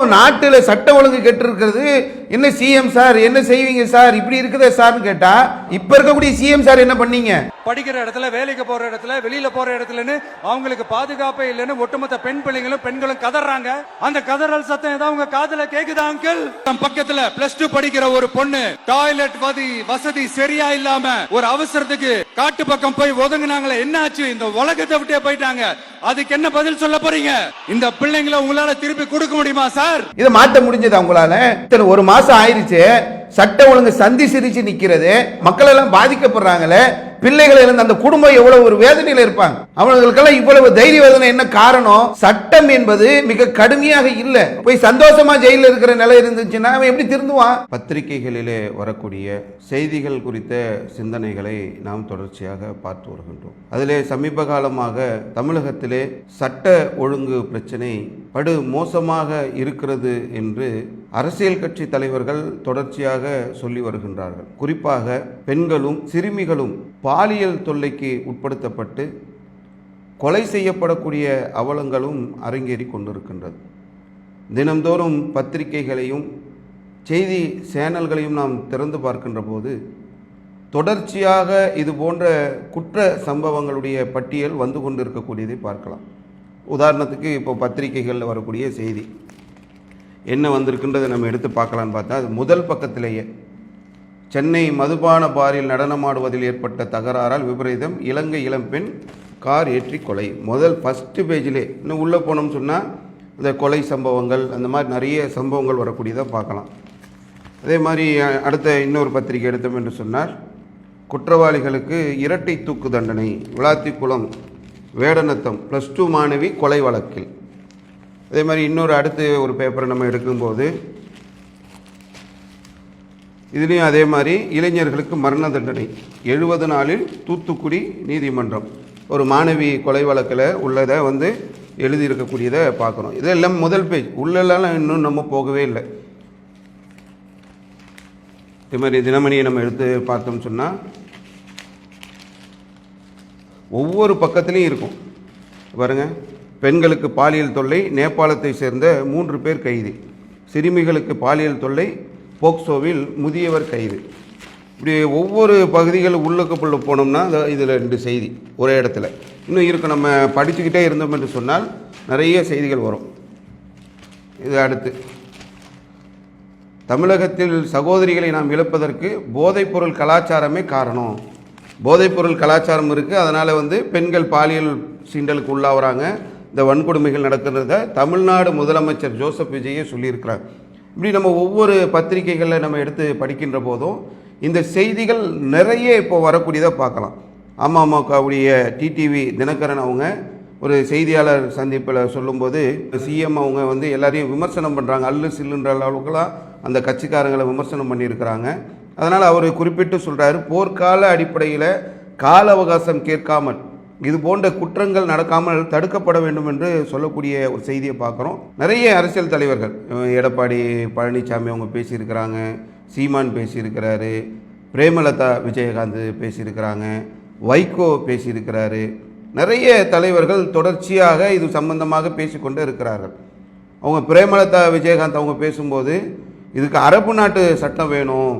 நாட்டுல சட்ட ஒழுங்கு கெட்டு இருக்கிறது. என்ன சிஎம் சார் என்ன செய்வீங்க சார், இப்படி இருக்குதே சார்னு கேட்டா, இப்ப இருக்கக்கூடிய சிஎம் சார் என்ன பண்ணீங்க? படிக்கிற இடத்துல, வேலைக்கு போற இடத்துல, வெளியில போற இடத்துலன்னு அவங்களுக்கு பாதுகாப்பே இல்லைன்னு ஒட்டுமொத்த பெண்களும் கதறாங்க. அந்த கதறல் சத்தம் ஏதாவது உங்க காதுல கேக்குதா அங்கிள்? பக்கத்துல +2 படிக்கிற ஒரு பொண்ணு டாய்லெட் வசதி சரியா இல்லாம ஒரு அவசரத்துக்கு காட்டு பக்கம் போய் ஒதுங்கினாங்களே, என்ன ஆச்சு? இந்த உலகத்தை விட்டே போயிட்டாங்க. அதுக்கு என்ன பதில் சொல்ல போறீங்க? இந்த பிள்ளைங்களை உங்களால திருப்பி கொடுக்க முடியுமா சார்? இதை மாற்ற முடிஞ்சது உங்களால? ஒரு மாசம் ஆயிருச்சு, சட்ட ஒழுங்கு சந்தி சிரிச்சு நிக்கிறது, மக்கள் எல்லாம் பாதிக்கப்படுறாங்களே, பிள்ளைகள் இருந்து அந்த குடும்பம் எவ்வளவு ஒரு வேதனையில இருப்பாங்க. அவங்களுக்கெல்லாம் இவ்வளவு தைரிய வேதனை என்ன காரணம்? சட்டம் என்பது மிக கடுமையாக இல்ல. போய் சந்தோஷமா ஜெயில இருக்கிற நிலை இருந்துச்சுன்னா அவன் எப்படி திருந்துவான்? பத்திரிகைகளிலே வரக்கூடிய செய்திகள் குறித்த சிந்தனைகளை நாம் தொடர்ச்சியாக பார்த்து வருகின்றோம். அதிலே சமீப காலமாக தமிழகத்திலே சட்ட ஒழுங்கு பிரச்சனை படு மோசமாக இருக்கிறது என்று அரசியல் கட்சி தலைவர்கள் தொடர்ச்சியாக சொல்லி வருகின்றார்கள். குறிப்பாக பெண்களும் சிறுமிகளும் பாலியல் தொல்லைக்கு உட்படுத்தப்பட்டு கொலை செய்யப்படக்கூடிய அவலங்களும் அரங்கேறி கொண்டிருக்கின்றது. தினந்தோறும் பத்திரிகைகளையும் செய்தி சேனல்களையும் நாம் திறந்து பார்க்கின்ற போது தொடர்ச்சியாக இது போன்ற குற்ற சம்பவங்களுடைய பட்டியல் வந்து கொண்டிருக்கக்கூடியதை பார்க்கலாம். உதாரணத்துக்கு இப்போ பத்திரிகைகளில் வரக்கூடிய செய்தி என்ன வந்திருக்குன்றதை நம்ம எடுத்து பார்க்கலான்னு பார்த்தா, அது முதல் பக்கத்திலேயே சென்னை மதுபான பாரில் நடனமாடுவதில் ஏற்பட்ட தகராறால் விபரீதம், இலங்கை இளம்பெண் கார் ஏற்றி கொலை. முதல் ஃபஸ்ட்டு பேஜிலே இன்னும் உள்ளே போனோம்னு சொன்னால் இந்த கொலை சம்பவங்கள் அந்த மாதிரி நிறைய சம்பவங்கள் வரக்கூடியதாக பார்க்கலாம். அதே மாதிரி அடுத்த இன்னொரு பத்திரிகை எடுத்தோம் என்று சொன்னார், குற்றவாளிகளுக்கு இரட்டை தூக்கு தண்டனை, விளாத்திக்குளம் வேடநத்தம் +2 மாணவி கொலை வழக்கில். அதே மாதிரி இன்னொரு அடுத்து ஒரு பேப்பரை நம்ம எடுக்கும்போது இதுலேயும் அதே மாதிரி இளைஞர்களுக்கு மரண தண்டனை 70 நாளில் தூத்துக்குடி நீதிமன்றம். ஒரு மாணவி கொலை வழக்கில் உள்ளதை எழுதியிருக்கக்கூடியதை பார்க்குறோம். இதெல்லாம் முதல் பேஜ். உள்ளெல்லாம் இன்னும் நம்ம போகவே இல்லை. இதே மாதிரி தினமணியை நம்ம எடுத்து பார்த்தோம்னு சொன்னால் ஒவ்வொரு பக்கத்துலேயும் இருக்கும் பாருங்க. பெண்களுக்கு பாலியல் தொல்லை, நேபாளத்தை சேர்ந்த 3 பேர் கைது. சிறுமிகளுக்கு பாலியல் தொல்லை, போக்சோவில் முதியவர் கைது. இப்படி ஒவ்வொரு பகுதிகள் உள்ளுக்குள்ள போனோம்னா இதில் 2 செய்தி ஒரே இடத்துல இன்னும் இருக்கும். நம்ம படிச்சுக்கிட்டே இருந்தோம் என்று சொன்னால் நிறைய செய்திகள் வரும். இது அடுத்து, தமிழகத்தில் சகோதரிகளை நாம் இழப்பதற்கு போதைப்பொருள் கலாச்சாரமே காரணம். போதைப்பொருள் கலாச்சாரம் இருக்குது, அதனால் பெண்கள் பாலியல் சீண்டலுக்கு உள்ளாகிறாங்க, இந்த வன்கொடுமைகள் நடக்கிறத தமிழ்நாடு முதலமைச்சர் ஜோசப் விஜயே சொல்லியிருக்கிறார். இப்படி நம்ம ஒவ்வொரு பத்திரிகைகளில் நம்ம எடுத்து படிக்கின்ற போதும் இந்த செய்திகள் நிறைய இப்போ வரக்கூடியதாக பார்க்கலாம். அமமுகவுடைய டிடிவி தினகரன் அவங்க ஒரு செய்தியாளர் சந்திப்பில் சொல்லும்போது சிஎம் அவங்க எல்லாரையும் விமர்சனம் பண்ணுறாங்க. அல்லு சில்லுன்ற அளவுக்குலாம் அந்த கட்சிக்காரங்களை விமர்சனம் பண்ணியிருக்கிறாங்க. அதனால் அவர் குறிப்பிட்டு சொல்கிறாரு, போர்க்கால அடிப்படையில் கால அவகாசம் கேட்காமல் இது போன்ற குற்றங்கள் நடக்காமல் தடுக்கப்பட வேண்டும் என்று சொல்லக்கூடிய ஒரு செய்தியை பார்க்குறோம். நிறைய அரசியல் தலைவர்கள், எடப்பாடி பழனிசாமி அவங்க பேசியிருக்கிறாங்க, சீமான் பேசியிருக்கிறாரு, பிரேமலதா விஜயகாந்த் பேசியிருக்கிறாங்க, வைகோ பேசியிருக்கிறாரு. நிறைய தலைவர்கள் தொடர்ச்சியாக இது சம்பந்தமாக பேசிக்கொண்டு இருக்கிறார்கள். அவங்க பிரேமலதா விஜயகாந்த் அவங்க பேசும்போது இதுக்கு அரபு நாட்டு சட்டம் வேணும்,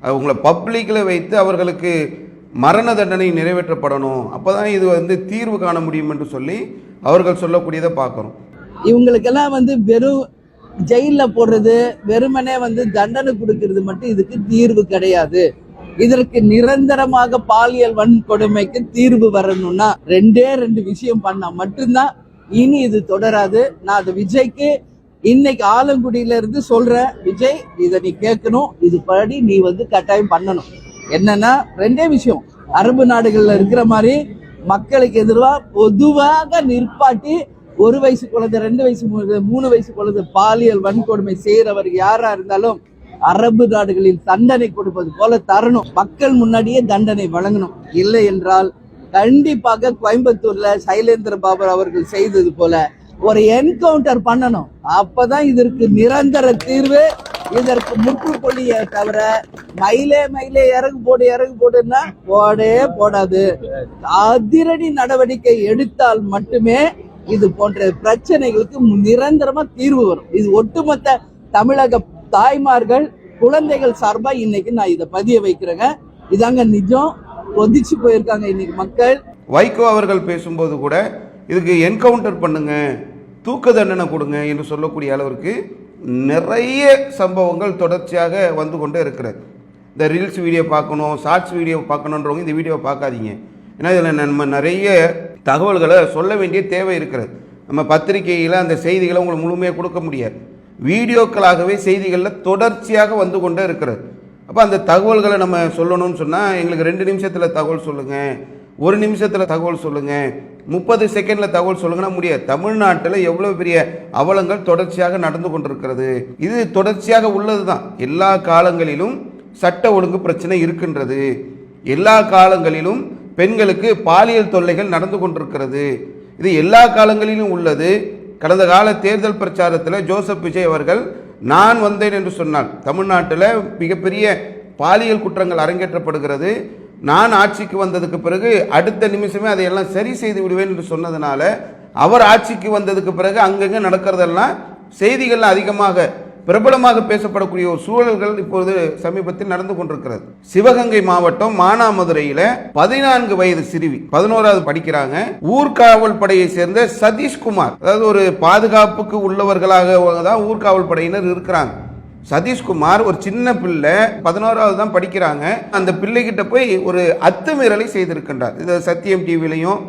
அவங்கள பப்ளிக்கில் வைத்து அவர்களுக்கு மரண தண்டனை நிறைவேற்றப்படணும், அப்போதான் இது தீர்வு காண முடியும் என்று சொல்லி அவர்கள் சொல்லக்கூடியதை பார்க்குறோம். இவங்களுக்கெல்லாம் வெறும் ஜெயிலில் போடுறது, வெறுமனே தண்டனை கொடுக்கறது மட்டும் இதுக்கு தீர்வு கிடையாது. இதற்கு நிரந்தரமாக பாலியல் வன்கொடுமைக்கு தீர்வு வரணும்னா 2 விஷயம் பண்ணா மட்டும்தான் இனி இது தொடராது. நான் அது விஜய்க்கு இன்னைக்கு ஆலங்குடியில இருந்து சொல்றேன், விஜய் இதை நீ கேட்கணும், இது படி நீ கட்டாயம் பண்ணணும். என்னன்னா 2 விஷயம், அரபு நாடுகள்ல இருக்கிற மாதிரி மக்களுக்கு எதிராக பொதுவாக நிற்பாட்டி 1 வயசு குழந்தை, 2 வயசு 3 வயசு குழந்தை பாலியல் வன்கொடுமை செய்யறவர் யாரா இருந்தாலும் அரபு நாடுகளில் தண்டனை கொடுப்பது போல தரணும். மக்கள் முன்னாடியே தண்டனை வழங்கணும். இல்லை என்றால் கண்டிப்பாக கோயம்புத்தூர்ல சைலேந்திர பாபு அவர்கள் செய்தது போல ஒரு என்கவுண்டர் பண்ணணும். அப்பதான் இதற்கு நிரந்தர தீர்வு. இதற்கு முற்றுப்புள்ளிய தவிர மயிலே இறகு போடுன்னா போடவே போடாது. அதிரடி நடவடிக்கை எடுத்தால் மட்டுமே இது போன்ற பிரச்சனைகளுக்கு நிரந்தரமா தீர்வு வரும். இது ஒட்டுமொத்த தமிழக தாய்மார்கள் குழந்தைகள் சார்பா இன்னைக்கு நான் இதை பதிய வைக்கிறேங்க. இதாங்க நிஜம். கொதிச்சு போயிருக்காங்க இன்னைக்கு மக்கள். வைகோ அவர்கள் பேசும்போது கூட இதுக்கு என்கவுண்டர் பண்ணுங்க, தூக்கு தண்டனை கொடுங்க என்று சொல்லக்கூடிய அளவிற்கு நிறைய சம்பவங்கள் தொடர்ச்சியாக வந்து கொண்டே இருக்கிறது. இந்த ரீல்ஸ் வீடியோ பார்க்கணும், ஷார்ட்ஸ் வீடியோ பார்க்கணுன்றவங்க இந்த வீடியோ பார்க்காதீங்க. ஏன்னா இதில் நம்ம நிறைய தகவல்களை சொல்ல வேண்டிய தேவை இருக்கிறது. நம்ம பத்திரிகையில் அந்த செய்திகளை உங்களுக்கு முழுமையாக கொடுக்க முடியாது. வீடியோக்களாகவே செய்திகளில் தொடர்ச்சியாக வந்து கொண்டே இருக்கிறது. அப்போ அந்த தகவல்களை நம்ம சொல்லணும்னு சொன்னால் எங்களுக்கு 2 நிமிஷத்தில் தகவல் சொல்லுங்கள், 1 நிமிஷத்தில் தகவல் சொல்லுங்கள், 30 செகண்டில் தகவல் சொல்லுங்கன்னா முடியாது. தமிழ்நாட்டில் எவ்வளோ பெரிய அவலங்கள் தொடர்ச்சியாக நடந்து கொண்டிருக்கிறது. இது தொடர்ச்சியாக உள்ளது தான். எல்லா காலங்களிலும் சட்ட ஒழுங்கு பிரச்சனை இருக்கின்றது. எல்லா காலங்களிலும் பெண்களுக்கு பாலியல் தொல்லைகள் நடந்து கொண்டிருக்கிறது. இது எல்லா காலங்களிலும் உள்ளது. கடந்த கால தேர்தல் பிரச்சாரத்தில் ஜோசப் விஜய் அவர்கள் நான் வந்தேன் என்று சொன்னால் தமிழ்நாட்டில் மிகப்பெரிய பாலியல் குற்றங்கள் அரங்கேற்றப்படுகிறது, நான் ஆட்சிக்கு வந்ததுக்கு பிறகு அடுத்த நிமிஷமே அதையெல்லாம் சரி செய்து விடுவேன் என்று சொன்னதுனால அவர் ஆட்சிக்கு வந்ததுக்கு பிறகு அங்கங்கே நடக்கிறதெல்லாம் செய்திகள் அதிகமாக பிரபலமாக பேசப்படக்கூடிய ஒரு சூழல்கள் இப்பொழுது சமீபத்தில் நடந்து கொண்டிருக்கிறது. சிவகங்கை மாவட்டம் மானாமதுரையில் 14 வயது சிறுவி 11வது படிக்கிறாங்க. ஊர்காவல் படையை சேர்ந்த சதீஷ்குமார், அதாவது ஒரு பாதுகாப்புக்கு உள்ளவர்களாக தான் ஊர்காவல் படையினர் இருக்கிறாங்க. சதீஷ்குமார் ஒரு சின்ன பிள்ளை, 11வது தான் படிக்கிறாங்க. அந்த பிள்ளைகிட்ட போய் ஒரு அத்துமீறலை செய்திருக்கின்றார். இது சத்தியம் டிவிலையும்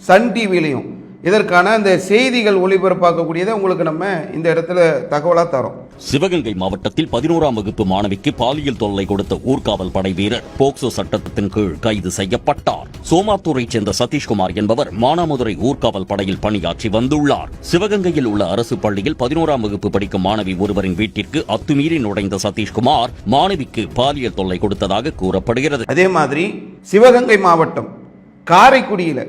சன் டிவிலையும் இதற்கான அந்த செய்திகள் ஒளிபரப்பாக்கக்கூடியதை உங்களுக்கு நம்ம இந்த இடத்துல தகவலாக தரோம். சிவகங்கை மாவட்டத்தில் 11ஆம் வகுப்பு மாணவிக்கு பாலியல் தொல்லை கொடுத்த ஊர்காவல் படை வீரர் போக்சோ சட்டத்தின் கீழ் கைது செய்யப்பட்டார். சோமாத்தூரைச் சேர்ந்த சதீஷ்குமார் என்பவர் மானாமதுரை ஊர்காவல் படையில் பணியாற்றி வந்துள்ளார். சிவகங்கையில் உள்ள அரசு பள்ளியில் 11ஆம் வகுப்பு படிக்கும் மாணவி ஒருவரின் வீட்டிற்கு அத்துமீறி நுழைந்த சதீஷ்குமார் மாணவிக்கு பாலியல் தொல்லை கொடுத்ததாக கூறப்படுகிறது. அதே மாதிரி சிவகங்கை மாவட்டம் காரைக்குடியில்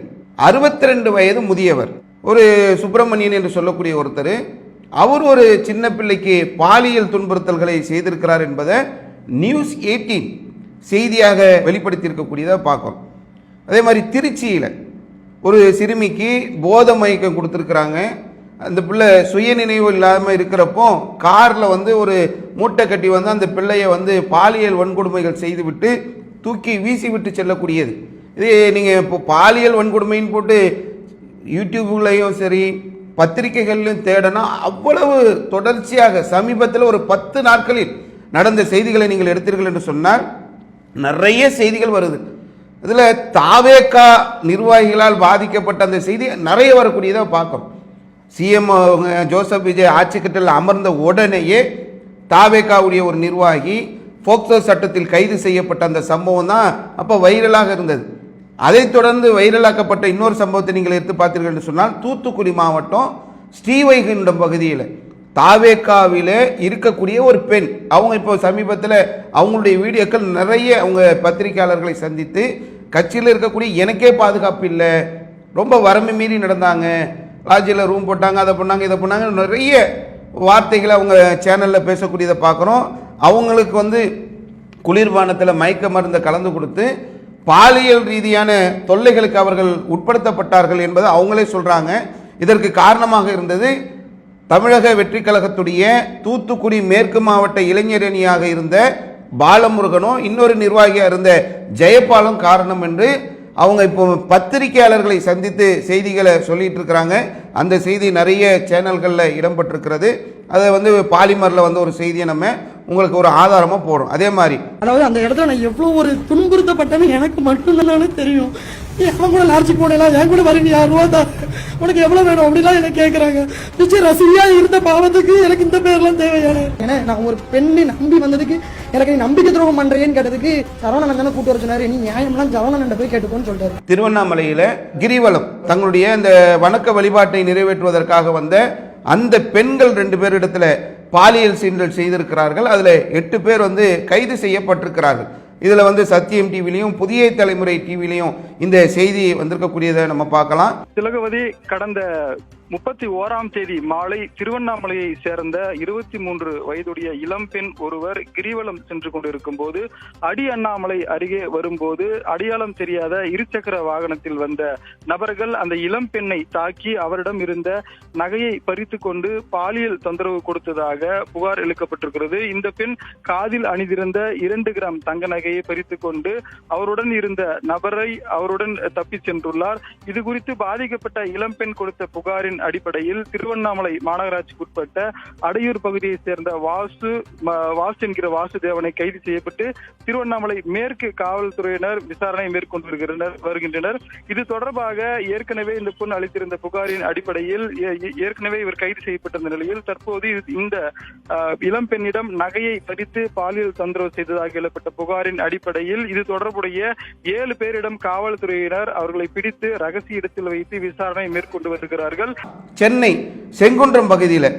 62 வயது முதியவர் ஒரு சுப்பிரமணியன் என்று சொல்லக்கூடிய ஒருத்தர், அவர் ஒரு சின்ன பிள்ளைக்கு பாலியல் துன்புறுத்தல்களை செய்திருக்கிறார் என்பதை நியூஸ் 18 செய்தியாக வெளிப்படுத்தியிருக்கக்கூடியதாக பார்க்கிறோம். அதே மாதிரி திருச்சியில் ஒரு சிறுமிக்கு போதை மயக்கம் கொடுத்துருக்குறாங்க. அந்த பிள்ளை சுயநினைவு இல்லாமல் இருக்கிறப்போ காரில் வந்து ஒரு மூட்டை கட்டி வந்து அந்த பிள்ளையை வந்து பாலியல் வன்கொடுமைகள் செய்துவிட்டு தூக்கி வீசி விட்டு செல்லக்கூடியது. இது நீங்கள் இப்போ பாலியல் வன்கொடுமைன்னு போட்டு யூடியூப்லையும் சரி பத்திரிகைகள்லையும் தேடனா அவ்வளவு தொடர்ச்சியாக சமீபத்தில் ஒரு 10 நாட்களில் நடந்த செய்திகளை நீங்கள் எடுத்தீர்கள் என்று சொன்னால் நிறைய செய்திகள் வருது. இதில் தாவேகா நிர்வாகிகளால் பாதிக்கப்பட்ட அந்த செய்தி நிறைய வரக்கூடியதாக பார்க்கணும். சிஎம் ஜோசப் விஜய் ஆட்சிக்கட்டில் அமர்ந்த உடனேயே தாவேகாவுடைய ஒரு நிர்வாகி போக்சோ சட்டத்தில் கைது செய்யப்பட்ட அந்த சம்பவம் தான் அப்போ வைரலாக இருந்தது. அதைத் தொடர்ந்து வைரலாக்கப்பட்ட இன்னொரு சம்பவத்தை நீங்கள் எடுத்து பார்த்தீர்கள் என்று சொன்னால் தூத்துக்குடி மாவட்டம் ஸ்ரீவைகுண்டம் பகுதியில் தாவேகாவிலே இருக்கக்கூடிய ஒரு பெண், அவங்க இப்போ சமீபத்தில் அவங்களுடைய வீடியோக்கள் நிறைய அவங்க பத்திரிகையாளர்களை சந்தித்து கட்சியில் இருக்கக்கூடிய எனக்கே பாதுகாப்பு இல்லை, ரொம்ப வரம்பு மீறி நடந்தாங்க, லாட்ஜில் ரூம் போட்டாங்க, அதை பண்ணாங்க, இதை பண்ணாங்க, நிறைய வார்த்தைகளை அவங்க சேனலில் பேசக்கூடியதை பார்க்குறோம். அவங்களுக்கு வந்து குளிர்பானத்தில் மயக்க மருந்தை கலந்து கொடுத்து பாலியல் ரீதியான தொல்லைகளுக்கு அவர்கள் உட்படுத்தப்பட்டார்கள் என்பதை அவங்களே சொல்கிறாங்க. இதற்கு காரணமாக இருந்தது தமிழக வெற்றி கழகத்துடைய தூத்துக்குடி மேற்கு மாவட்ட இளைஞரணியாக இருந்த பாலமுருகனும் இன்னொரு நிர்வாகியாக இருந்த ஜெயபாலும் காரணம் என்று அவங்க இப்போ பத்திரிகையாளர்களை சந்தித்து செய்திகளை சொல்லிட்டு இருக்கிறாங்க. அந்த செய்தி நிறைய சேனல்களில் இடம்பெற்றிருக்கிறது. அதை வந்து பாலிமரில் வந்து ஒரு செய்தியை நம்ம உங்களுக்கு ஒரு ஆதாரமாக போடும். அதே மாதிரி அதாவது அந்த இடத்துல நான் எவ்வளோ ஒரு துன்புறுத்தப்பட்டேன்னு எனக்கு மட்டும்தானே தெரியும். என் கூட லாட்ஜுக்கு போனேன், என் கூட வரீங்க 1000 ரூபா தான், உனக்கு எவ்வளோ வேணும் அப்படிலாம் எனக்கு கேட்குறாங்க. நிச்சயம் ரசிகா இருந்த பாவத்துக்கு எனக்கு இந்த பேர்லாம் தேவையான. ஏன்னா நான் ஒரு பெண்ணை நம்பி வந்ததுக்கு எனக்கு நீ நம்பிக்கை துரோகம் பண்றேன்னு கேட்டதுக்கு சரவணன் தானே கூட்டு வர சொன்னாரு, நீ நியாயம்லாம் சரவணன் போய் கேட்டுக்கோன்னு சொல்றாரு. திருவண்ணாமலையில் கிரிவலம் தங்களுடைய அந்த வணக்க வழிபாட்டை நிறைவேற்றுவதற்காக வந்த அந்த பெண்கள் 2 பேரிடத்துல பாலியல் சீண்டல் செய்திருக்கிறார்கள். அதில் 8 பேர் வந்து கைது செய்யப்பட்டிருக்கிறார்கள். இதுல வந்து சத்தியம் டிவிலையும் புதிய தலைமுறை டிவிலையும் இந்த செய்தி வந்திருக்கக்கூடியதை நம்ம பார்க்கலாம். திலகவதி கடந்த 31ஆம் தேதி மாலை திருவண்ணாமலையை சேர்ந்த 23 வயதுடைய இளம்பெண் ஒருவர் கிரிவலம் சென்று கொண்டிருக்கும் போது அடி அண்ணாமலை அருகே வரும்போது அடையாளம் தெரியாத இருசக்கர வாகனத்தில் வந்த நபர்கள் அந்த இளம்பெண்ணை தாக்கி அவரிடம் இருந்த நகையை பறித்து கொண்டு பாலியல் தொந்தரவு கொடுத்ததாக புகார் எழுக்கப்பட்டிருக்கிறது. இந்த பெண் காதில் அணிந்திருந்த 2 கிராம் தங்க நகையை பறித்து கொண்டு அவருடன் இருந்த நபரை அவருடன் தப்பி சென்றுள்ளார். இது குறித்து பாதிக்கப்பட்ட இளம்பெண் கொடுத்த புகாரின் அடிப்படையில் திருவண்ணாமலை மாநகராட்சிக்குட்பட்ட அடையூர் பகுதியை சேர்ந்த வாசு என்கிற வாசுதேவனை கைது செய்யப்பட்டு திருவண்ணாமலை மேற்கு காவல்துறையினர் விசாரணை மேற்கொண்டு வருகின்றனர். இது தொடர்பாக ஏற்கனவே இந்த பெண் அளித்திருந்த புகாரின் அடிப்படையில் ஏற்கனவே இவர் கைது செய்யப்பட்டிருந்த நிலையில் தற்போது இந்த இளம்பெண்ணிடம் நகையை பறித்து பாலியல் தொந்தரவு செய்ததாக எழுப்பப்பட்ட புகாரின் அடிப்படையில் இது தொடர்புடைய 7 பேரிடம் காவல்துறையினர் அவர்களை பிடித்து ரகசிய இடத்தில் வைத்து விசாரணை மேற்கொண்டு வருகிறார்கள். சென்னை செங்குன்றம் பகுதியில்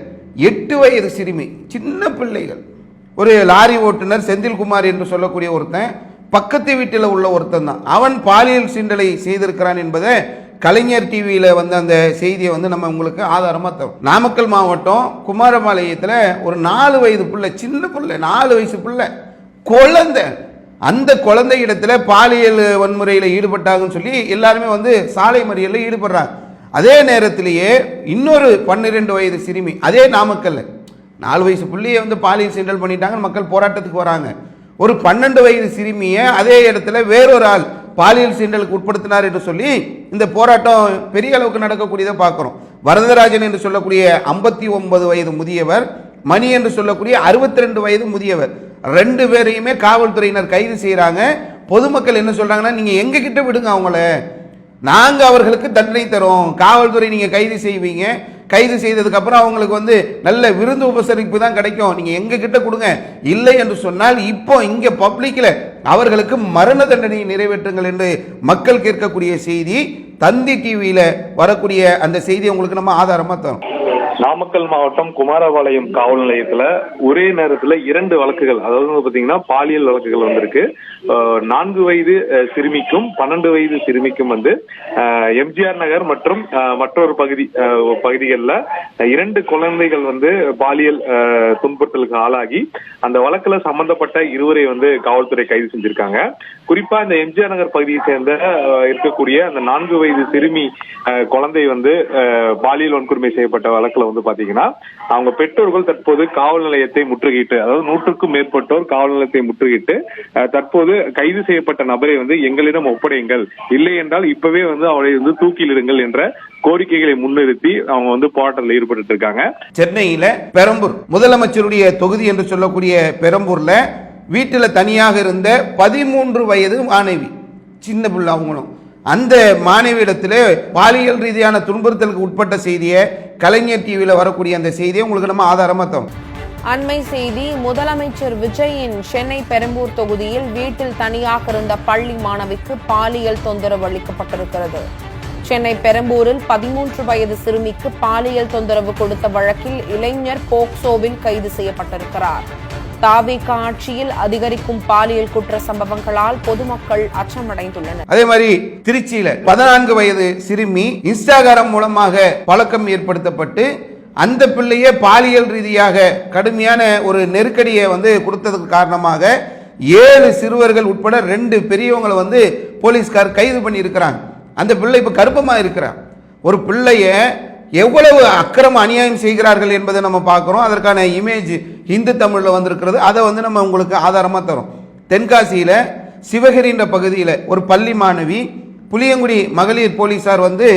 8 வயது சிறுமி, சின்ன பிள்ளைகள், ஒரு லாரி ஓட்டுநர் செந்தில்குமார் என்று சொல்லக்கூடிய ஒருத்தன், பக்கத்து வீட்டில் உள்ள ஒருத்தன் தான், அவன் பாலியல் சீண்டலை செய்திருக்கிறான் என்பதை கலைஞர் டிவியில் வந்த அந்த செய்தியை வந்து நம்ம உங்களுக்கு ஆதாரமாக தரும். நாமக்கல் மாவட்டம் குமாரபாளையத்தில் ஒரு 4 வயது பிள்ளை, சின்ன பிள்ளை, 4 வயசு பிள்ளை, குழந்தை, அந்த குழந்தை இடத்துல பாலியல் வன்முறையில் ஈடுபட்டாங்கன்னு சொல்லி எல்லாருமே வந்து சாலை மறியலில் ஈடுபடுறாங்க. அதே நேரத்திலேயே இன்னொரு 12 வயது சிறுமி, அதே நாமக்கல்ல 4 வயசு பிள்ளையை வந்து பாலியல் சீண்டல் பண்ணிட்டாங்க, மக்கள் போராட்டத்துக்கு வராங்க. ஒரு 12 வயது சிறுமியை அதே இடத்துல வேறொரு ஆள் பாலியல் சீண்டலுக்கு உட்படுத்தினார் என்று சொல்லி இந்த போராட்டம் பெரிய அளவுக்கு நடக்கக்கூடியதை பார்க்கிறோம். வரதராஜன் என்று சொல்லக்கூடிய 59 வயது முதியவர், மணி என்று சொல்லக்கூடிய 62 வயது முதியவர், 2 பேரையுமே காவல்துறையினர் கைது செய்யறாங்க. பொதுமக்கள் என்ன சொல்றாங்கன்னா, நீங்க எங்க கிட்ட விடுங்க, அவங்கள நாங்க அவர்களுக்கு தண்டனை தரோம், காவல்துறை நீங்க கைது செய்வீங்க, கைது செய்ததுக்கு அப்புறம் அவங்களுக்கு வந்து நல்ல விருந்து உபசரிப்பு தான் கிடைக்கும், நீங்க எங்க கிட்ட கொடுங்க, இல்லை என்று சொன்னால் இப்போ இங்க பப்ளிக்ல அவர்களுக்கு மரண தண்டனையை நிறைவேற்றுங்கள் என்று மக்கள் கேட்கக்கூடிய செய்தி தந்தி டிவியில வரக்கூடிய அந்த செய்தி உங்களுக்கு நம்ம ஆதாரமா தரோம். நாமக்கல் மாவட்டம் குமாரபாளையம் காவல் நிலையத்துல ஒரே நேரத்துல 2 வழக்குகள், அதாவது பாத்தீங்கன்னா பாலியல் வழக்குகள் வந்திருக்கு. 4 வயது சிறுமிக்கும் 12 வயது சிறுமிக்கும் வந்து எம்ஜிஆர் நகர் மற்றும் மற்றொரு பகுதிகளில் 2 குழந்தைகள் வந்து பாலியல் துன்புறுத்தலுக்கு ஆளாகி அந்த வழக்குல சம்பந்தப்பட்ட 2 வந்து காவல்துறை கைது செஞ்சிருக்காங்க. குறிப்பா இந்த எம்ஜிஆர் நகர் பகுதியை சேர்ந்த இருக்கக்கூடிய அந்த 4 வயது சிறுமி குழந்தை வந்து பாலியல் வன்கொடுமை செய்யப்பட்ட வழக்குல வந்து பாத்தீங்கன்னா அவங்க பெற்றோர்கள் தற்போது காவல் நிலையத்தை முற்றுகையிட்டு, அதாவது 100க்கும் மேற்பட்டோர் காவல் நிலையத்தை முற்றுகையிட்டு தற்போது கைது செய்யப்பட்ட நபரை வந்து எங்களிடம் ஒப்படையுங்கள், இல்லை என்றால் இப்பவே வந்து அவரை வந்து தூக்கிலிடுங்கள் என்ற கோரிக்கைகளை முன்னிறுத்தி அவங்க வந்து போராட்டத்தில் ஈடுபட்டு இருக்காங்க. சென்னையில பெரம்பூர் முதலமைச்சருடைய தொகுதி என்று சொல்லக்கூடிய பெரம்பூர்ல வீட்டில் தனியாக இருந்த 13 வயது மாணவி, சின்ன பிள்ளை அவங்களும், அந்த மாணவியிடத்திலே பாலியல் ரீதியான துன்புறுத்தலுக்கு உட்பட்ட செய்தியை கலைஞர் டிவியில் வரக்கூடிய அந்த செய்தியை உங்களுக்கு நம்ம ஆதாரமா தரும். அண்மை செய்தி, முதலமைச்சர் விஜயின் சென்னை பெரம்பூர் தொகுதியில் வீட்டில் தனியாக இருந்த பள்ளி மாணவிக்கு பாலியல் தொந்தரவு அளிக்கப்பட்டிருக்கிறது. சென்னை பெரம்பூரில் 13 வயது சிறுமிக்கு பாலியல் தொந்தரவு கொடுத்த வழக்கில் இளைஞர் போக்சோவில் கைது செய்யப்பட்டிருக்கிறார். தாவேகா ஆட்சியில் அதிகரிக்கும் பாலியல் குற்ற சம்பவங்களால் பொதுமக்கள் அச்சமடைந்துள்ளனர். அதே மாதிரி திருச்சியில 14 வயது சிறுமி இன்ஸ்டாகிராம் மூலமாக பழக்கம் ஏற்படுத்தப்பட்டு அந்த பிள்ளையே பாலியல் ரீதியாக கடுமையான ஒரு நெருக்கடியை வந்து கொடுத்ததுக்கு காரணமாக 7 சிறுவர்கள் உட்பட 2 பெரியவங்களை வந்து போலீஸ்கார் கைது பண்ணி இருக்கிறாங்க. அந்த பிள்ளை இப்ப கர்ப்பமா இருக்கிறார். ஒரு பிள்ளைய எவ்வளவு அக்கிரம அநியாயம் செய்கிறார்கள் என்பதை நம்ம பார்க்கிறோம். அதற்கான இமேஜ் ஹிந்து தமிழ்ல வந்திருக்கிறது, அதை வந்து நம்ம உங்களுக்கு ஆதாரமா தரோம். தென்காசியில சிவகிரி என்ற பகுதியில் ஒரு பள்ளி மாணவி, புளியங்குடி மகளிர் போலீசார் வந்து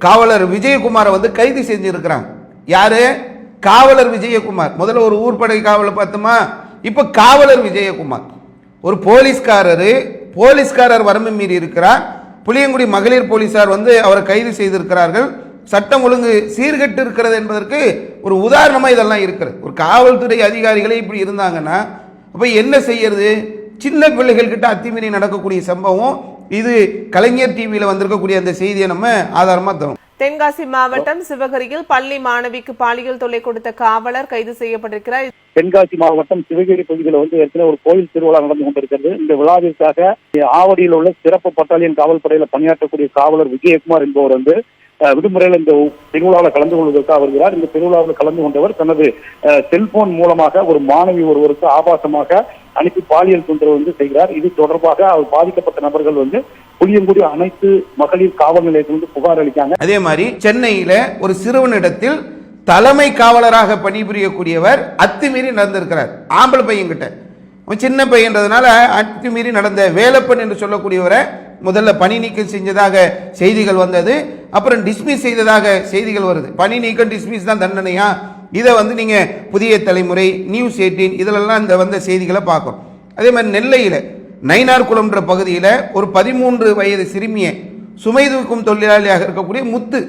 காவலர் விஜயகுமாரை வந்து கைது செஞ்சிருக்கிறாங்க. யாரு? காவலர் விஜயகுமார். முதல்ல ஒரு ஊர்படை காவலர் பார்த்தோமா, இப்ப காவலர் விஜயகுமார் ஒரு போலீஸ்காரர் வரம்பு மீறி இருக்கிறார். புளியங்குடி மகளிர் போலீசார் வந்து அவரை கைது செய்திருக்கிறார்கள். சட்டம் ஒழுங்கு சீர்கெட்டு இருக்கிறது என்பதற்கு ஒரு உதாரணமா இதெல்லாம் இருக்கிறது. ஒரு காவல்துறை அதிகாரிகளே இப்படி இருந்தாங்கன்னா அப்ப என்ன செய்யறது? சின்ன பிள்ளைகள் கிட்ட அத்துமீறி நடக்கக்கூடிய சம்பவம் இது. கலைஞர் டிவியில வந்திருக்கக்கூடிய அந்த செய்தியை நம்ம ஆதாரமா தரும். தென்காசி மாவட்டம் சிவகிரியில் பள்ளி மாணவிக்கு பாலியல் தொல்லை கொடுத்த காவலர் கைது செய்யப்பட்டிருக்கிறார். தென்காசி மாவட்டம் சிவகிரி பகுதியில் ஏற்கனவே ஒரு கோயில் திருவிழா நடந்து கொண்டிருக்கிறது. இந்த விழாவிற்காக ஆவடியில் உள்ள சிறப்பு பட்டாலியன் காவல் படையில பணியாற்றக்கூடிய காவலர் விஜயகுமார் என்பவர் விடுமுறையில் இந்த திருவிழாவில் கலந்து கொள்வதற்காக வருகிறார். இந்த திருவிழாவில் கலந்து கொண்டவர் தனது செல்போன் மூலமாக ஒரு மாணவி ஒருவருக்கு ஆபாசமாக அனுப்பி பாலியல் தொந்தரவு செய்கிறார். இது தொடர்பாக அவர் பாதிக்கப்பட்ட நபர்கள் புளியங்குடி அனைத்து மகளிர் காவல் நிலையத்தில் புகார் அளிக்காங்க. அதே மாதிரி சென்னையில ஒரு சிறுவனிடத்தில் தலைமை காவலராக பணிபுரியக்கூடியவர் அத்துமீறி நடந்திருக்கிறார். ஆம்பளை பையன் கிட்ட, சின்ன பையன்றதுனால அத்துமீறி நடந்த வேலப்பன் என்று சொல்லக்கூடியவரை முதல்ல பணி நீக்கம் செஞ்சதாக செய்திகள் வந்தது. அப்புறம் டிஸ்மிஸ் செய்ததாக செய்திகள் வருது. பணி நீக்கம் டிஸ்மிஸ் தான் தண்டனையா? இதை நீங்க புதிய தலைமுறை, நியூஸ் 18 இதிலெல்லாம் இந்த வந்த செய்திகளை பார்க்கணும். அதே மாதிரி நெல்லையில் நயினார்குளம்ன்ற பகுதியில் ஒரு 13 வயது சிறுமியை சுமை தூக்கும் தொழிலாளியாக இருக்கக்கூடிய முத்து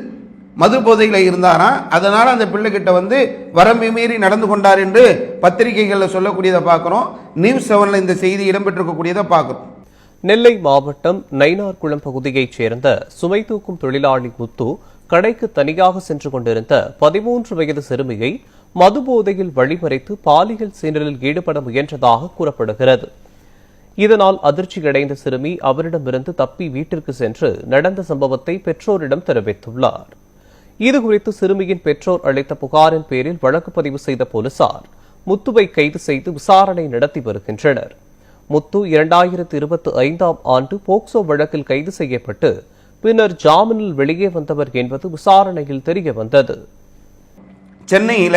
மது போதையில் இருந்தாரா, அதனால அந்த பிள்ளைகிட்ட வரம்பு மீறி நடந்து கொண்டார் என்று பத்திரிகைகளில் சொல்லக்கூடியதை பார்க்குறோம். நியூஸ் 7 இந்த செய்தி இடம்பெற்றிருக்கக்கூடியதை பார்க்குறோம். நெல்லை மாவட்டம் நயினார்குளம் பகுதியைச் சேர்ந்த சுமை தூக்கும் தொழிலாளி முத்து கடைக்கு தனியாக சென்று கொண்டிருந்த 13 வயது சிறுமியை மது போதையில் வழிமறைத்து பாலியல் சீண்டலில் ஈடுபட முயன்றதாக கூறப்படுகிறது. இதனால் அதிர்ச்சியடைந்த சிறுமி அவரிடமிருந்து தப்பி வீட்டிற்கு சென்று நடந்த சம்பவத்தை பெற்றோரிடம் தெரிவித்துள்ளார். இதுகுறித்து சிறுமியின் பெற்றோர் அளித்த புகாரின் பேரில் வழக்கு பதிவு செய்த போலீசார் முத்துவை கைது செய்து விசாரணை நடத்தி வருகின்றனர். முத்து 2025ஆம் ஆண்டு போக்சோ வழக்கில் கைது செய்யப்பட்டு பின்னர் ஜாமீனில் வெளியே வந்தவர் என்பது விசாரணையில் தெரிய வந்தது. சென்னையில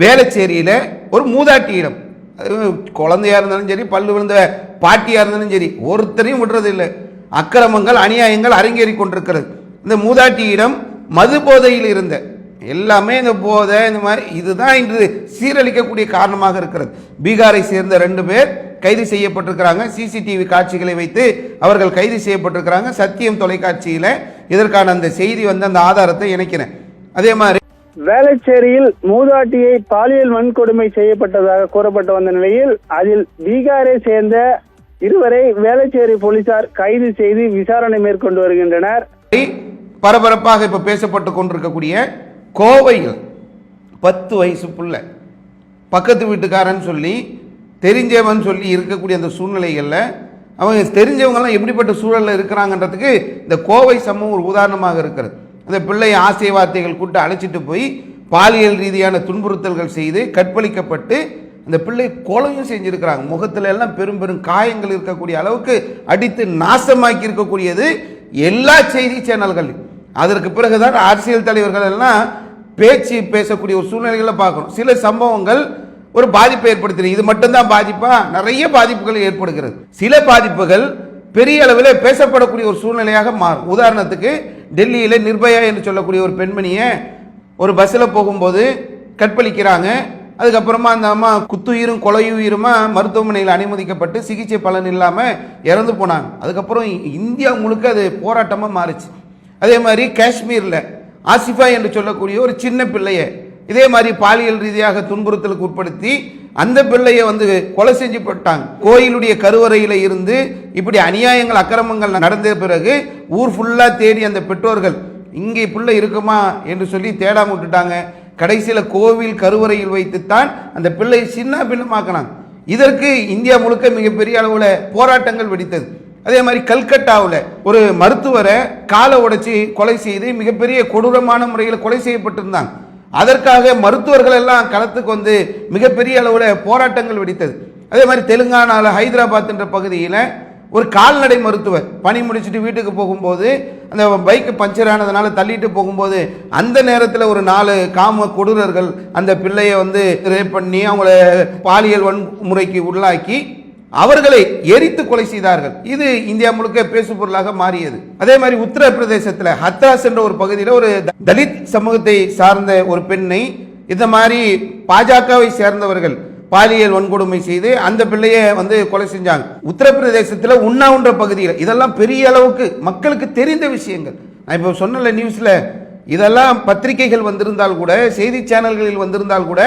வேளச்சேரியில ஒரு மூதாட்டியிடம், குழந்தையா இருந்தாலும் சரி, பல்லு விழுந்த பாட்டியா இருந்தாலும் சரி, ஒருத்தரையும் விடுறது இல்லை. அக்கிரமங்கள் அநியாயங்கள் அரங்கேறி கொண்டிருக்கிறது. இந்த மூதாட்டியிடம் மது போதையில் இருந்த எல்லாமே இந்த போதை இந்த மாதிரி இதுதான் இன்று சீரழிக்கக்கூடிய காரணமாக இருக்கிறது. பீகாரை சேர்ந்த 2 பேர் கைது செய்யப்பட்டிருக்கிறாங்க. சிசிடிவி காட்சிகளை வைத்து அவர்கள் கைது செய்யப்பட்டிருக்கிறாங்க. சத்தியம் தொலைக்காட்சியில இதற்கான அந்த செய்தி அந்த ஆதாரத்தை இணைக்கிறேன். அதே மாதிரி வேளச்சேரியில் மூதாட்டியை பாலியல் வன்கொடுமை செய்யப்பட்டதாக கூறப்பட்டு வந்த நிலையில் அதில் பீகாரை சேர்ந்த 2 பேரை வேளச்சேரி போலீசார் கைது செய்து விசாரணை மேற்கொண்டு வருகின்றனர். பரபரப்பாக இப்ப பேசப்பட்டு கொண்டிருக்கக்கூடிய கோவையில் 10 வயசு புள்ள பக்கத்து வீட்டுக்காரன் சொல்லி தெரிஞ்சவன் சொல்லி இருக்கக்கூடிய அந்த சூழ்நிலைகளில் அவங்க தெரிஞ்சவங்கலாம் எப்படிப்பட்ட சூழலில் இருக்கிறாங்கன்றதுக்கு இந்த கோவை சம்பவம் ஒரு உதாரணமாக இருக்கிறது. அந்த பிள்ளையை ஆசை வார்த்தைகள் கூட்டு அழைச்சிட்டு போய் பாலியல் ரீதியான துன்புறுத்தல்கள் செய்து கற்பழிக்கப்பட்டு அந்த பிள்ளை கொலையும் செஞ்சிருக்கிறாங்க. முகத்துல எல்லாம் பெரும் பெரும் காயங்கள் இருக்கக்கூடிய அளவுக்கு அடித்து நாசமாக்கி இருக்கக்கூடியது எல்லா செய்தி சேனல்கள். அதற்கு பிறகுதான் அரசியல் தலைவர்கள் எல்லாம் பேச்சு பேசக்கூடிய ஒரு சூழ்நிலைகளை பார்க்கணும். சில சம்பவங்கள் ஒரு பாதிப்பை ஏற்படுத்துகிறது. இது மட்டும்தான் பாதிப்பா? நிறைய பாதிப்புகள் ஏற்படுகிறது. சில பாதிப்புகள் பெரிய அளவில் பேசப்படக்கூடிய ஒரு சூழ்நிலையாக மாறும். உதாரணத்துக்கு டெல்லியில் நிர்பயா என்று சொல்லக்கூடிய ஒரு பெண்மணியை ஒரு பஸ்ஸில் போகும்போது கற்பழிக்கிறாங்க. அதுக்கப்புறமா அந்த அம்மா குத்துயிரும் கொலையுயிருமா மருத்துவமனையில் அனுமதிக்கப்பட்டு சிகிச்சை பலன் இல்லாமல் இறந்து போனாங்க. அதுக்கப்புறம் இந்தியா முழுக்க அது போராட்டமாக மாறுச்சு. அதே மாதிரி காஷ்மீரில் ஆசிஃபா என்று சொல்லக்கூடிய ஒரு சின்ன பிள்ளையை இதே மாதிரி பாலியல் ரீதியாக துன்புறுத்தலுக்கு உட்படுத்தி அந்த பிள்ளையை கொலை செஞ்சு போட்டாங்க. கோயிலுடைய கருவறையில் இருந்து இப்படி அநியாயங்கள் அக்கிரமங்கள் நடந்த பிறகு ஊர் ஃபுல்லா தேடி அந்த பெற்றோர்கள் இங்கே பிள்ளை இருக்குமா என்று சொல்லி தேடாம விட்டுட்டாங்க. கடைசியில் கோவில் கருவறையில் வைத்துத்தான் அந்த பிள்ளை சின்ன பின்னமாக்கினாங்க. இதற்கு இந்தியா முழுக்க மிகப்பெரிய அளவில் போராட்டங்கள் வெடித்தது. அதே மாதிரி கல்கட்டாவில் ஒரு மருத்துவரை காலை உடைச்சி கொலை செய்து மிகப்பெரிய கொடூரமான முறையில் கொலை செய்யப்பட்டிருந்தாங்க. அதற்காக மருத்துவர்கள் எல்லாம் களத்துக்கு மிகப்பெரிய அளவில் போராட்டங்கள் வெடித்தது. அதே மாதிரி தெலுங்கானாவில் ஹைதராபாத் என்ற பகுதியில் ஒரு கால்நடை மருத்துவர் பணி முடிச்சுட்டு வீட்டுக்கு போகும்போது அந்த பைக்கு பஞ்சர் ஆனதுனால தள்ளிட்டு போகும்போது அந்த நேரத்தில் ஒரு 4 காம கொடூரர்கள் அந்த பிள்ளையை ரேப் பண்ணி அவங்கள பாலியல் வன்முறைக்கு உள்ளாக்கி அவர்களை எரித்து கொலை செய்தார்கள். இது இந்தியா முழுக்க பேசு பொருளாக மாறியது. அதே மாதிரி உத்தரப்பிரதேசத்தில் ஹத்ராஸ் என்ற ஒரு பகுதியில் ஒரு தலித் சமூகத்தை சார்ந்த ஒரு பெண்ணை இந்த மாதிரி பாஜகவை சேர்ந்தவர்கள் பாலியல் வன்கொடுமை செய்து அந்த பிள்ளையை கொலை செஞ்சாங்க. உத்தரப்பிரதேசத்தில் உண்ணாவுன்ற பகுதியில் இதெல்லாம் பெரிய அளவுக்கு மக்களுக்கு தெரிந்த விஷயங்கள். நான் இப்போ சொன்ன நியூஸ்ல இதெல்லாம் பத்திரிகைகள் வந்திருந்தால் கூட, செய்தி சேனல்களில் வந்திருந்தால் கூட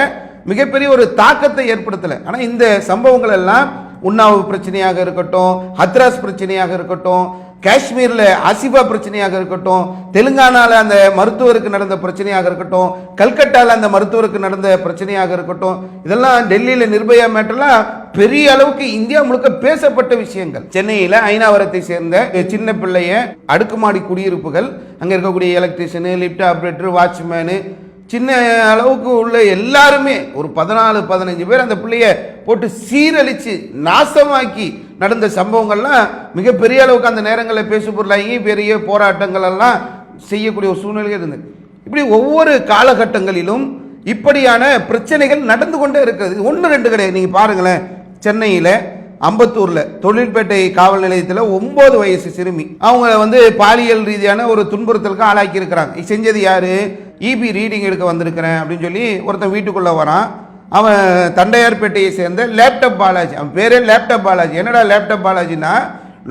மிகப்பெரிய ஒரு தாக்கத்தை ஏற்படுத்தலை. ஆனால் இந்த சம்பவங்கள் எல்லாம் உண்ணாவு பிரச்சனையாக இருக்கட்டும், ஹத்ராஸ் பிரச்சனையாக இருக்கட்டும், காஷ்மீர்ல ஆசிபா பிரச்சனையாக இருக்கட்டும், தெலுங்கானால அந்த மருத்துவருக்கு நடந்த பிரச்சனையாக இருக்கட்டும், கல்கட்டால அந்த மருத்துவருக்கு நடந்த பிரச்சனையாக இருக்கட்டும், இதெல்லாம் டெல்லியில நிர்பயா மேட்டர்லாம் பெரிய அளவுக்கு இந்தியா முழுக்க பேசப்பட்ட விஷயங்கள். சென்னையில ஐநாவரத்தை சேர்ந்த சின்ன பிள்ளைய அடுக்குமாடி குடியிருப்புகள், அங்க இருக்கக்கூடிய எலக்ட்ரிஷியனு, லிப்ட் ஆபரேட்டர், வாட்ச்மேனு, சின்ன அளவுக்கு உள்ள எல்லாருமே ஒரு 14-15 பேர் அந்த பிள்ளைய போட்டு சீரழிச்சு நாசமாக்கி நடந்த சம்பவங்கள்லாம் மிகப்பெரிய அளவுக்கு அந்த நேரங்களில் பேசு பொருளாகி பெரிய போராட்டங்கள் எல்லாம் செய்யக்கூடிய ஒரு சூழ்நிலை இருந்தது. இப்படி ஒவ்வொரு காலகட்டங்களிலும் இப்படியான பிரச்சனைகள் நடந்து கொண்டே இருக்கிறது. 1-2 கிடையாது. நீங்க பாருங்களேன், சென்னையில அம்பத்தூர்ல தொழில்பேட்டை காவல் நிலையத்தில் 9 வயசு சிறுமி அவங்க பாலியல் ரீதியான ஒரு துன்புறுத்தலுக்கு ஆளாக்கி இருக்கிறாங்க. செஞ்சது யாரு? இபி ரீடிங் எடுக்க வந்திருக்கிறேன் அப்படின்னு சொல்லி ஒருத்தன் வீட்டுக்குள்ள வரான். அவன் தண்டையார்பேட்டையை சேர்ந்த லேப்டாப் பாலாஜி. அவன் பேரே லேப்டாப் பாலாஜி. என்னடா லேப்டாப் பாலாஜின்னா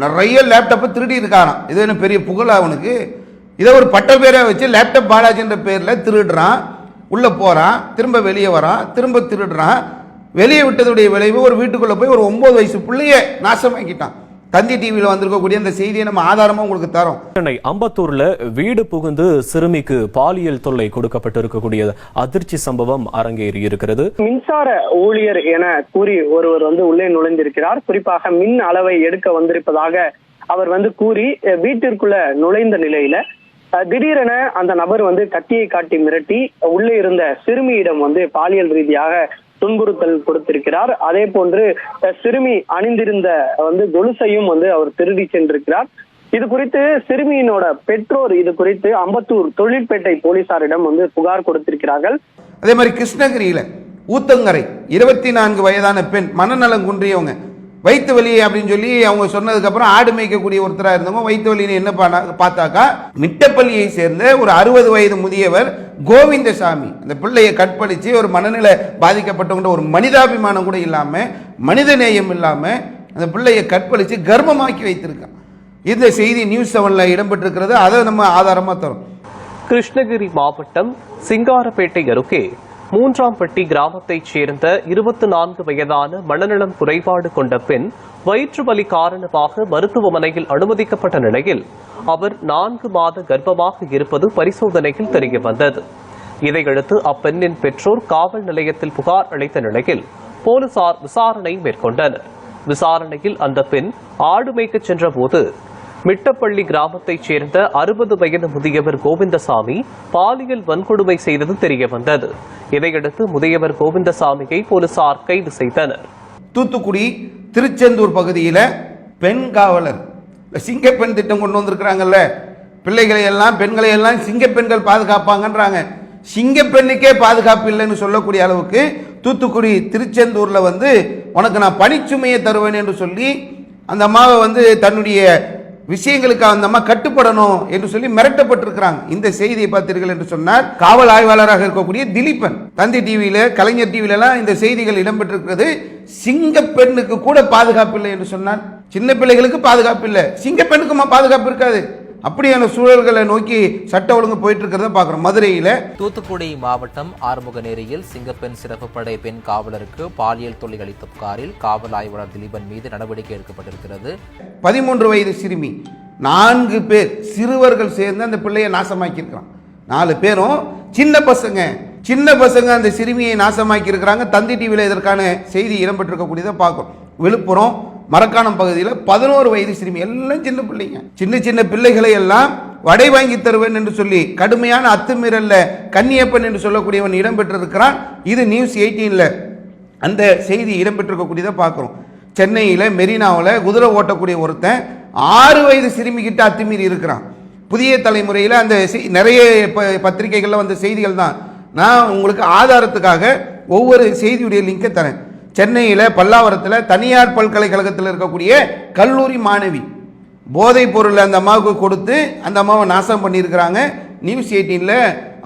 நிறைய லேப்டாப்பை திருடி இருக்காரான். இது என்ன பெரிய புகழ் அவனுக்கு? இதை ஒரு பட்ட பேரை வச்சு லேப்டாப் பாலாஜின்ற பேரில் திருடுறான். உள்ள போறான், திரும்ப வெளியே வரான், திரும்ப திருடுறான். வெளியே விட்டதுடைய விளைவு ஒரு வீட்டுக்குள்ள போய் ஒரு 9 வயசு பிள்ளைய நாசமாக்கிட்டான். தந்தி டிவியில் வந்திருக்கக்கூடிய அந்த செய்தியை நம்ம ஆதாரமா உங்களுக்கு தரோம். சென்னை அம்பத்தூர்ல வீடு புகுந்து சிறுமிக்கு பாலியல் தொல்லை கொடுக்கப்பட்டிருக்கக்கூடிய அதிர்ச்சி சம்பவம் அரங்கேறி இருக்கிறது. மின்சார ஊழியர் என கூறி ஒருவர் உள்ளே நுழைந்திருக்கிறார். குறிப்பாக மின் அளவை எடுக்க வந்திருப்பதாக அவர் கூறி வீட்டிற்குள்ள நுழைந்த நிலையில திடீரென அந்த நபர் கத்தியை காட்டி மிரட்டி உள்ளே இருந்த சிறுமியிடம் பாலியல் ரீதியாக துன்புறுத்தல் கொடுத்திருக்கிறார். அதே போன்று சிறுமி அணிந்திருந்த கொலுசையும் அவர் திருடி சென்றிருக்கிறார். இது குறித்து சிறுமியினோட பெற்றோர் இது குறித்து அம்பத்தூர் தொழில்பேட்டை போலீசாரிடம் புகார் கொடுத்திருக்கிறார்கள். அதே மாதிரி கிருஷ்ணகிரியில ஊத்தங்கரை 24 வயதான பெண் மனநலம் குன்றியவங்க வயிற்று வலி அப்படின்னு சொல்லி அவங்க சொன்னதுக்கு அப்புறம் ஆடு மேய்க்கக்கூடிய ஒருத்தராக இருந்தவங்க வயிற்று வலின்னு என்ன பார்த்தாக்கா மிட்டப்பள்ளியை சேர்ந்த ஒரு 60 வயது முதியவர் கோவிந்தசாமி அந்த பிள்ளையை கற்பழிச்சு ஒரு மனநிலை பாதிக்கப்பட்டவங்க ஒரு மனிதாபிமானம் கூட இல்லாம மனித நேயம் இல்லாம அந்த பிள்ளையை கற்பழிச்சு கர்ப்பமாக்கி வைத்திருக்கான். இந்த செய்தி நியூஸ் 7ல இடம்பெற்றிருக்கிறது. அதை நம்ம ஆதாரமா தரோம். கிருஷ்ணகிரி மாவட்டம் சிங்காரப்பேட்டை அருகே 3ஆம்பட்டி கிராமத்தைச் சேர்ந்த 24 வயதான மனநலம் குறைபாடு கொண்ட பெண் வயிற்று வலி காரணமாக மருத்துவமனையில் அனுமதிக்கப்பட்ட நிலையில் அவர் 4 மாத கர்ப்பமாக இருப்பது பரிசோதனையில் தெரியவந்தது. இதையடுத்து அப்பெண்ணின் பெற்றோர் காவல் நிலையத்தில் புகார் அளித்த நிலையில் போலீசார் விசாரணை மேற்கொண்டனர். விசாரணையில் அந்த பெண் ஆடு மேய்க்கச் சென்ற போது மிட்டப்பள்ளி கிராமத்தைச் சேர்ந்த 60 வயது முதியவர் கோவிந்தசாமி பாலியல் வன்கொடுமை செய்தது தெரியவந்தது. இதையடுத்து முதியவர் கோவிந்தசாமியை போலீசார் கைது செய்தனர். தூத்துக்குடி திருச்செந்தூர் பகுதியில் பெண் காவலர் சிங்கப்பெண் திட்டம் கொண்டு வந்திருக்கிறாங்கல்ல. பிள்ளைகளை எல்லாம் பெண்களை எல்லாம் சிங்கப்பெண்கள் பாதுகாப்பாங்கன்றாங்க. சிங்கப்பெண்ணுக்கே பாதுகாப்பு இல்லைன்னு சொல்லக்கூடிய அளவுக்கு தூத்துக்குடி திருச்செந்தூர்ல உனக்கு நான் பணிச்சுமையை தருவேன் என்று சொல்லி அந்த அம்மாவை தன்னுடைய விஷயங்களுக்கு அந்த அம்மா கட்டுப்படணும் என்று சொல்லி மிரட்டப்பட்டிருக்கிறாங்க. இந்த செய்தியை பார்த்தீர்கள் என்று சொன்னால் காவல் ஆய்வாளராக இருக்கக்கூடிய திலீபன் தந்தி டிவியில கலைஞர் டிவில எல்லாம் இந்த செய்திகள் இடம்பெற்றிருக்கிறது. சிங்கப்பெண்ணுக்கு கூட பாதுகாப்பு இல்லை என்று சொன்னால் சின்ன பிள்ளைகளுக்கு பாதுகாப்பு இல்லை, சிங்கப்பெண்ணுக்குமா பாதுகாப்பு இருக்காது? அப்படியான சூழல்களை நோக்கி சட்ட ஒழுங்கு போயிட்டு இருக்கிறத பார்க்கிறோம். மதுரையில தூத்துக்குடி மாவட்டம் ஆறுமுகநேரியில் சிங்கப்பெண் சிறப்பு படை பெண் காவலருக்கு பாலியல் தொல்லை அளித்த புகாரில் காவல் ஆய்வாளர் திலீபன் மீது நடவடிக்கை எடுக்கப்பட்டிருக்கிறது. 13 வயது சிறுமி 4 பேர் சிறுவர்கள் சேர்ந்து அந்த பிள்ளையை நாசமாக்கி இருக்கிறான். 4 பேரும் சின்ன பசங்க அந்த சிறுமியை நாசமாக்கி இருக்கிறாங்க. தந்தி டிவியில் இதற்கான செய்தி இடம்பெற்றிருக்கக்கூடியதை பார்க்கிறோம். விழுப்புரம் மரக்காணம் பகுதியில் 11 வயது சிறுமி, எல்லாம் சின்ன பிள்ளைங்க. சின்ன பிள்ளைகளை எல்லாம் வடை வாங்கி தருவேன் என்று சொல்லி கடுமையான அத்துமீறல்ல கன்னியப்பன் என்று சொல்லக்கூடியவன் இடம்பெற்றிருக்கிறான். இது நியூஸ் 18ல அந்த செய்தி இடம்பெற்றிருக்கக்கூடியதை பார்க்கிறோம். சென்னையில் மெரினாவில் குதிரை ஓட்டக்கூடிய ஒருத்தன் 6 வயது சிறுமி கிட்ட அத்துமீறி இருக்கிறான். புதிய தலைமுறையில் அந்த நிறைய பத்திரிகைகளில் வந்த செய்திகள் தான். நான் உங்களுக்கு ஆதாரத்துக்காக ஒவ்வொரு செய்தியுடைய லிங்கை தரேன். சென்னையில் பல்லாவரத்தில் தனியார் பல்கலைக்கழகத்தில் இருக்கக்கூடிய கல்லூரி மாணவி போதைப் பொருள் அந்த அம்மாவுக்கு கொடுத்து அந்த அம்மாவை நாசம் பண்ணியிருக்கிறாங்க. நியூஸ் 18ல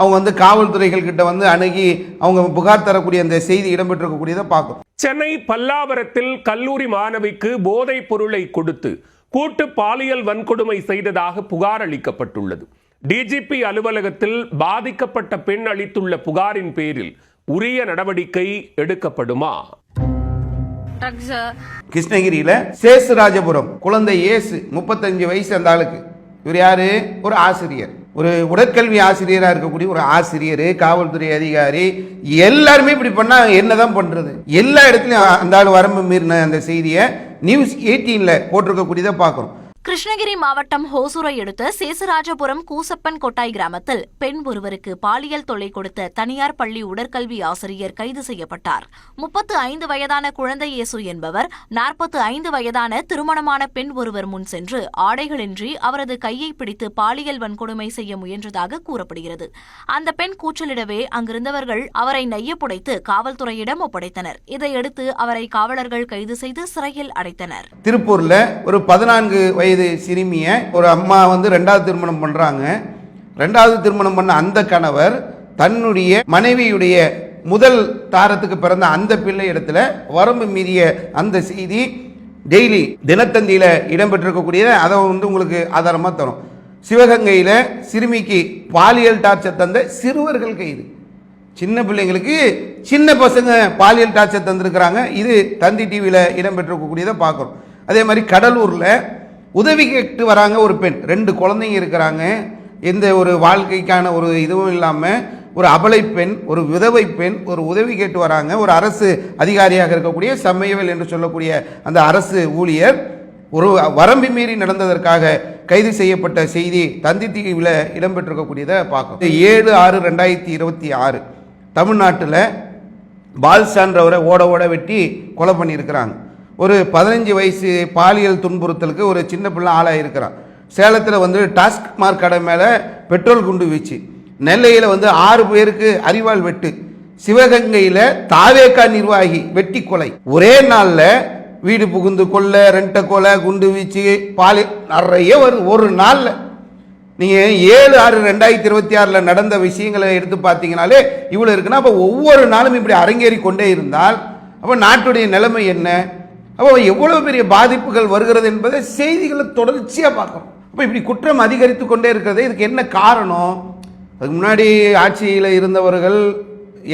அவங்க காவல்துறைகள் கிட்ட அணுகி அவங்க புகார் தரக்கூடிய அந்த செய்தி இடம்பெற்றிருக்கக்கூடியதை பார்க்கும். சென்னை பல்லாவரத்தில் கல்லூரி மாணவிக்கு போதைப் பொருளை கொடுத்து கூட்டு பாலியல் வன்கொடுமை செய்ததாக புகார் அளிக்கப்பட்டுள்ளது. டிஜிபி அலுவலகத்தில் பாதிக்கப்பட்ட பெண் அளித்துள்ள புகாரின் பேரில் உரிய நடவடிக்கை எடுக்கப்படுமா? கிருஷ்ணகிரியில சேசுராஜபுரம் குழந்தை ஏசு 35 வயசு அந்த ஆளுக்கு. இவர் யாரு? ஒரு ஆசிரியர், ஒரு உடற்கல்வி ஆசிரியரா இருக்கக்கூடிய ஒரு ஆசிரியர், காவல்துறை அதிகாரி. எல்லாருமே இப்படி பண்ணா என்னதான் பண்றது? எல்லா இடத்துலயும் அந்த ஆள் வரம்பு மீறின அந்த செய்தியை நியூஸ் 18ல போட்டிருக்கக்கூடியதை பார்க்கிறோம். கிருஷ்ணகிரி மாவட்டம் ஹோசூரை அடுத்த சேசுராஜபுரம் கூசப்பன் கொட்டாய் கிராமத்தில் பெண் ஒருவருக்கு பாலியல் தொல்லை கொடுத்த தனியார் பள்ளி உடற்கல்வி ஆசிரியர் கைது செய்யப்பட்டார். 35 வயதான குழந்தை இயேசு என்பவர் 45 வயதான திருமணமான பெண் ஒருவர் முன் சென்று ஆடைகளின்றி அவரது கையை பிடித்து பாலியல் வன்கொடுமை செய்ய முயன்றதாக கூறப்படுகிறது. அந்த பெண் கூச்சலிடவே அங்கிருந்தவர்கள் அவரை நைய புடைத்து காவல்துறையிடம் ஒப்படைத்தனர். இதையடுத்து அவரை காவலர்கள் கைது செய்து சிறையில் அடைத்தனர். திருப்பூர்ல ஒரு 14 வயது சிறுமிய ஒரு அம்மா வந்து 2வது திருமணம் பண்றாங்க. 2வது திருமணம் பண்ண அந்த கணவர் தன்னுடைய மனைவியுடைய முதல் தாரத்துக்கு பிறந்த அந்த பிள்ளை இடத்துல வரம்பு மீறிய அந்த செய்தி டெய்லி தினத்தந்தியில இடம்பெற்றிருக்கக்கூடியதை அதை வந்து உங்களுக்கு ஆதாரமா தரும். சிவகங்கையில சிறுமிக்கு பாலியல் டார்ச்சர் தந்த சிறுவர்கள் கைது. சின்ன பிள்ளைங்களுக்கு சின்ன பசங்க பாலியல் டார்ச்சர் தந்திருக்கிறாங்க. இது தந்தி டிவியில இடம்பெற்றிருக்கக்கூடியதை பார்க்குறோம். அதே மாதிரி கடலூர்ல உதவி கேட்டு வராங்க ஒரு பெண். 2 குழந்தைங்க இருக்கிறாங்க. எந்த ஒரு வாழ்க்கைக்கான ஒரு இதுவும் இல்லாமல் ஒரு அபலை பெண், ஒரு விதவை பெண் ஒரு உதவி கேட்டு வராங்க. ஒரு அரசு அதிகாரியாக இருக்கக்கூடிய சமயவேல் என்று சொல்லக்கூடிய அந்த அரசு ஊழியர் ஒரு வரம்பு மீறி நடந்ததற்காக கைது செய்யப்பட்ட செய்தி தந்தி டிவியில் இடம்பெற்றிருக்கக்கூடியதை பார்க்கும். 7/6/2026 தமிழ்நாட்டில் பால்சான்றவரை ஓட வெட்டி கொலை பண்ணியிருக்கிறாங்க. ஒரு 15 வயசு பாலியல் துன்புறுத்தலுக்கு ஒரு சின்ன பிள்ளை ஆளாக இருக்கிறான். சேலத்தில் வந்து டாஸ்மாக் கடை மேலே பெட்ரோல் குண்டு வீச்சு. நெல்லையில் வந்து 6 பேருக்கு அரிவாள் வெட்டு. சிவகங்கையில் தாவேக்கா நிர்வாகி வெட்டி கொலை. ஒரே நாளில் வீடு புகுந்து கொள்ள, ரெண்ட கொலை, குண்டு வீச்சு, பாலியல் நிறைய வருது ஒரு நாளில். நீங்கள் 7/6/2026 நடந்த விஷயங்களை எடுத்து பார்த்தீங்கனாலே இவ்வளோ இருக்குன்னா, அப்போ ஒவ்வொரு நாளும் இப்படி அரங்கேறி கொண்டே இருந்தால் அப்போ நாட்டுடைய நிலைமை என்ன? அப்போ எவ்வளவு பெரிய பாதிப்புகள் வருகிறது என்பதை செய்திகளை தொடர்ச்சியாக பார்க்கணும். அப்போ இப்படி குற்றம் அதிகரித்து கொண்டே இருக்கிறது. இதுக்கு என்ன காரணம்? அதுக்கு முன்னாடி ஆட்சியில் இருந்தவர்கள்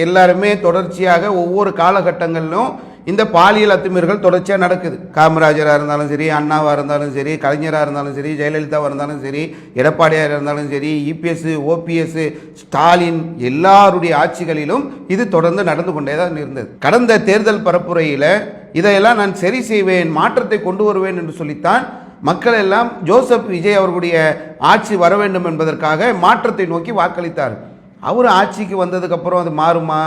எல்லாருமே தொடர்ச்சியாக ஒவ்வொரு காலகட்டங்களிலும் இந்த பாலியல் அத்துமீறல்கள் தொடர்ச்சியாக நடக்குது. காமராஜராக இருந்தாலும் சரி, அண்ணாவாக இருந்தாலும் சரி, கலைஞராக இருந்தாலும் சரி, ஜெயலலிதாவாக இருந்தாலும் சரி, எடப்பாடியார் இருந்தாலும் சரி, இபிஎஸ், ஓபிஎஸ், ஸ்டாலின் எல்லாருடைய ஆட்சிகளிலும் இது தொடர்ந்து நடந்து கொண்டே தான் இருந்தது. கடந்த தேர்தல் பரப்புரையில் இதையெல்லாம் நான் சரி செய்வேன், மாற்றத்தை கொண்டு வருவேன் என்று சொல்லித்தான் மக்கள் எல்லாம் ஜோசப் விஜய் அவர்களுடைய ஆட்சி வர வேண்டும் என்பதற்காக மாற்றத்தை நோக்கி வாக்களித்தார். அவர் ஆட்சிக்கு வந்ததுக்கப்புறம் அது மாறுமா?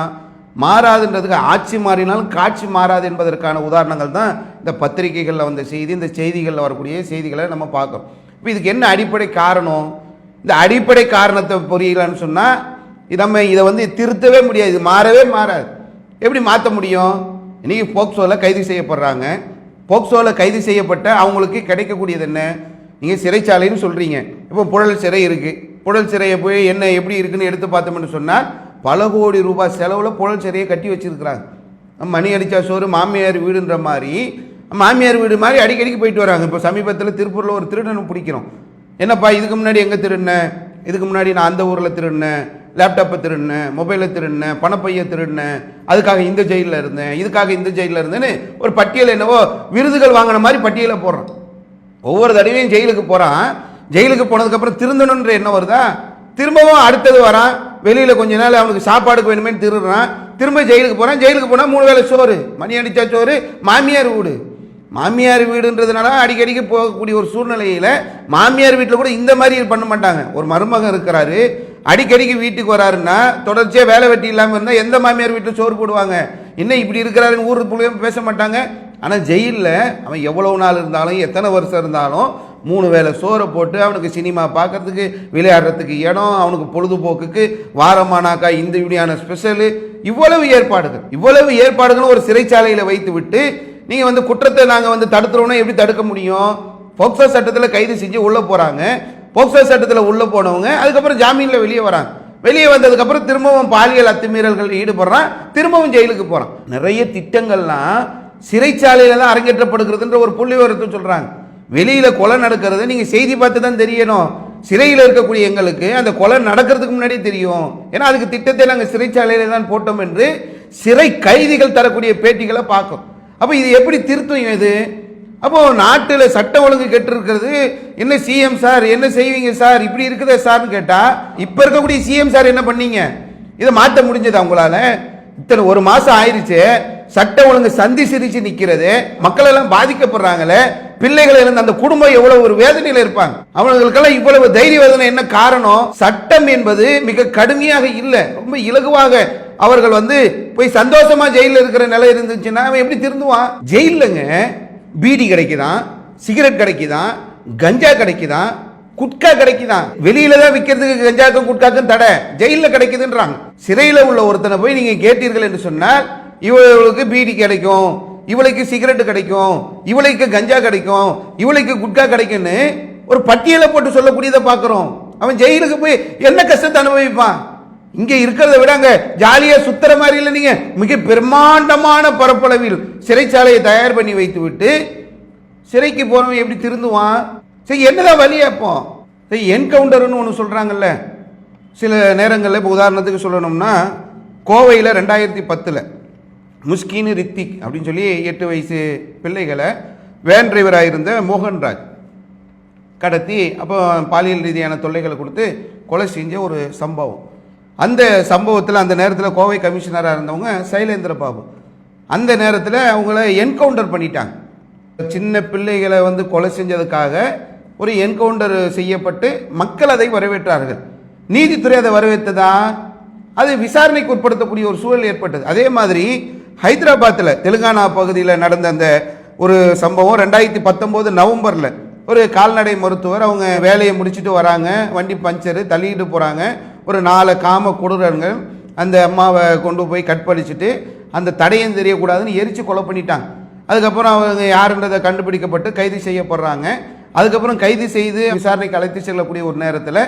மாறாதுன்றதுக்கு ஆட்சி மாறினாலும் காட்சி மாறாது என்பதற்கான உதாரணங்கள் தான் இந்த பத்திரிகைகளில் வந்த செய்தி, இந்த செய்திகளில் வரக்கூடிய செய்திகளை நம்ம பார்க்குறோம். இப்போ இதுக்கு என்ன அடிப்படை காரணம்? இந்த அடிப்படை காரணத்தை புரியலன்னு சொன்னால் நம்ம இதை வந்து திருத்தவே முடியாது. இது மாறவே மாறாது. எப்படி மாற்ற முடியும்? இன்றைக்கி போக்சோவில் கைது செய்யப்படுறாங்க. போக்சோவில் கைது செய்யப்பட்ட அவங்களுக்கு கிடைக்கக்கூடியது என்ன? நீங்கள் சிறைச்சாலைன்னு சொல்கிறீங்க. இப்போ புழல் சிறை இருக்குது. புழல் சிறையை போய் என்ன எப்படி இருக்குன்னு எடுத்து பார்த்தோம்னு சொன்னால் பல கோடி ரூபாய் செலவில் புழல் சிறையை கட்டி வச்சுருக்கிறாங்க. மணி அடித்தா சோறு மாமியார் வீடுன்ற மாதிரி மாமியார் வீடு மாதிரி அடிக்கடிக்கு போயிட்டு வராங்க. இப்போ சமீபத்தில் திருப்பூரில் ஒரு திருடனை பிடிக்கிறோம். என்னப்பா இதுக்கு முன்னாடி எங்கே திருடினேன்? இதுக்கு முன்னாடி நான் அந்த ஊரில் திருடினேன், லேப்டாப்பை திருடினேன், மொபைலை திருடினேன், பணப்பையை திருடினேன், அதுக்காக இந்த ஜெயிலில் இருந்தேன், இதுக்காக இந்த ஜெயிலில் இருந்தேன்னு ஒரு பட்டியல் என்னவோ விருதுகள் வாங்கின மாதிரி பட்டியலை போடுறான். ஒவ்வொரு தடவையும் ஜெயிலுக்கு போகிறான். ஜெயிலுக்கு போனதுக்கப்புறம் திருந்தணுன்ற எண்ணம் வருதா? திரும்பவும் அடுத்தது வரான். வெளியில் கொஞ்ச நாள் அவனுக்கு சாப்பாடுக்கு வேணுமே திருடுறான். திரும்ப ஜெயிலுக்கு போகிறான். ஜெயிலுக்கு போனால் 3 வேளை சோறு, மணி அடித்தா சோறு, மாமியார் வீடு. மாமியார் வீடுன்றதுனால அடிக்கடிக்கு போகக்கூடிய ஒரு சூழ்நிலையில் மாமியார் வீட்டில் கூட இந்த மாதிரி பண்ண மாட்டாங்க. ஒரு மருமகன் இருக்கிறாரு, அடிக்கடிக்கு வீட்டுக்கு வராருன்னா தொடர்ச்சியாக வேலை வெட்டி இல்லாமல் இருந்தால் எந்த மாமியார் வீட்டில் சோறு போடுவாங்க? இன்னும் இப்படி இருக்கிறாருன்னு ஊருக்கு பிள்ளைங்க பேச மாட்டாங்க. ஆனால் ஜெயிலில் அவன் எவ்வளவு நாள் இருந்தாலும் எத்தனை வருஷம் இருந்தாலும் 3 வேளை சோறை போட்டு அவனுக்கு சினிமா பார்க்கறதுக்கு, விளையாடுறதுக்கு இடம், அவனுக்கு பொழுதுபோக்குக்கு வாரமானாக்கா இந்த இப்படியான ஸ்பெஷலு, இவ்வளவு ஏற்பாடுகளும் ஒரு சிறைச்சாலையில் வைத்து விட்டு நீங்கள் வந்து குற்றத்தை நாங்கள் வந்து தடுத்துறோன்னா எப்படி தடுக்க முடியும்? போக்சோ சட்டத்தில் கைது செஞ்சு உள்ளே போகிறாங்க. போக்சோ சட்டத்தில் உள்ளே போனவங்க அதுக்கப்புறம் ஜாமீனில் வெளியே வராங்க. வெளியே வந்ததுக்கப்புறம் திரும்பவும் பாலியல் அத்துமீறல்கள் ஈடுபடுறான், திரும்பவும் ஜெயிலுக்கு போகிறான். நிறைய திட்டங்கள்லாம் சிறைச்சாலையில் தான் அரங்கேற்றப்படுகிறதுன்ற ஒரு புள்ளி விவரத்தை சொல்கிறாங்க. வெளியில் கொலை நடக்கிறது நீங்கள் செய்தி பார்த்து தான் தெரியணும். சிறையில் இருக்கக்கூடிய எங்களுக்கு அந்த கொலை நடக்கிறதுக்கு முன்னாடியே தெரியும். ஏன்னா அதுக்கு திட்டத்தை நாங்கள் சிறைச்சாலையில் தான் போட்டோம் என்று சிறை கைதிகள் தரக்கூடிய பேட்டிகளை பார்க்கும். அப்ப இது எப்படி திருத்தும் இது? அப்போ நாட்டில் சட்ட ஒழுங்கு கெட்டு இருக்கிறது. என்ன சிஎம் சார் என்ன செய்வீங்க சார், இப்படி இருக்குதே சார்னு கேட்டா, இப்ப இருக்கக்கூடிய சிஎம் சார் என்ன பண்ணீங்க? இதை மாற்ற முடிஞ்சதா உங்களால? இத்தனை ஒரு மாசம் ஆயிருச்சு, சட்ட ஒழுங்கு சந்தி சிரிச்சு நிக்கிறது, மக்கள் எல்லாம் பாதிக்கப்படுறாங்களே, பிள்ளைகள் இருந்து அந்த குடும்பம் எவ்வளவு ஒரு வேதனையில இருப்பாங்க. அவங்களுக்கெல்லாம் இவ்வளவு தைரிய வேதனை என்ன காரணம்? சட்டம் என்பது மிக கடுமையாக இல்லை, ரொம்ப இலகுவாக அவர்கள் போய் சந்தோஷமா ஜெயில இருக்கிற நிலை இருந்துச்சுன்னா அவன் எப்படி திருந்துவான்? ஜெயிலுங்க பீடி கிடைக்குதான், சிகரெட் கிடைக்குதான், கஞ்சா கிடைக்குதான், குட்கா கிடைக்குதான். வெளியில தான் விற்கிறதுக்கு கஞ்சாக்கும் குட்காக்கும் தடை, ஜெயில கிடைக்குதுன்றாங்க. சிறையில் உள்ள ஒருத்தனை போய் நீங்க கேட்டீர்கள் என்று சொன்னால், இவளுக்கு பீடி கிடைக்கும், இவளுக்கு சிகரெட் கிடைக்கும், இவளுக்கு கஞ்சா கிடைக்கும், இவளுக்கு குட்கா கிடைக்கும்னு ஒரு பட்டியலை போட்டு சொல்லக்கூடியதை பார்க்கிறோம். அவன் ஜெயிலுக்கு போய் என்ன கஷ்டத்தை அனுபவிப்பான்? இங்க இருக்கிறத விட அங்க ஜாலியா சுத்துற மாதிரி இல்லை. நீங்க மிக பிரம்மாண்டமான பரப்பளவில் சிறைச்சாலையை தயார் பண்ணி வைத்து விட்டு சிறைக்கு போறவன் எப்படி திருந்துவான்? சரி, என்னதான் வழியா இப்போ? சரி, என்கவுண்டர்னு ஒன்று சொல்றாங்கல்ல சில நேரங்களில். இப்போ உதாரணத்துக்கு சொல்லணும்னா, கோவையில் 2010 முஸ்கின் ரித்திக் அப்படின்னு சொல்லி 8 வயசு பிள்ளைகளை வேன் டிரைவராக இருந்த மோகன்ராஜ் கடத்தி அப்போ பாலியல் ரீதியான தொல்லைகளை கொடுத்து கொலை செஞ்ச ஒரு சம்பவம். அந்த சம்பவத்தில் அந்த நேரத்தில் கோவை கமிஷனராக இருந்தவங்க சைலேந்திர பாபு, அந்த நேரத்தில் அவங்கள என்கவுண்டர் பண்ணிட்டாங்க. சின்ன பிள்ளைகளை கொலை செஞ்சதுக்காக ஒரு என்கவுண்டர் செய்யப்பட்டு மக்கள் அதை வரவேற்றார்கள். நீதித்துறை அதை வரவேற்றதா? அது விசாரணைக்கு உட்படுத்தக்கூடிய ஒரு சூழல் ஏற்பட்டது. அதே மாதிரி ஹைதராபாத்தில் தெலுங்கானா பகுதியில் நடந்த அந்த ஒரு சம்பவம் 2019 நவம்பரில் ஒரு கால்நடை மருத்துவர் அவங்க வேலையை முடிச்சுட்டு வராங்க, வண்டி பஞ்சரு தள்ளிட்டு போகிறாங்க. ஒரு 4 காம கொடூரர்கள் அந்த அம்மாவை கொண்டு போய் கற்பழிச்சுட்டு அந்த தடையும் தெரியக்கூடாதுன்னு எரிச்சு கொலை பண்ணிட்டாங்க. அதுக்கப்புறம் அவங்க யாருன்றதை கண்டுபிடிக்கப்பட்டு கைது செய்யப்படுறாங்க. அதுக்கப்புறம் கைது செய்து விசாரணைக்கு அழைத்து செல்லக்கூடிய ஒரு நேரத்தில்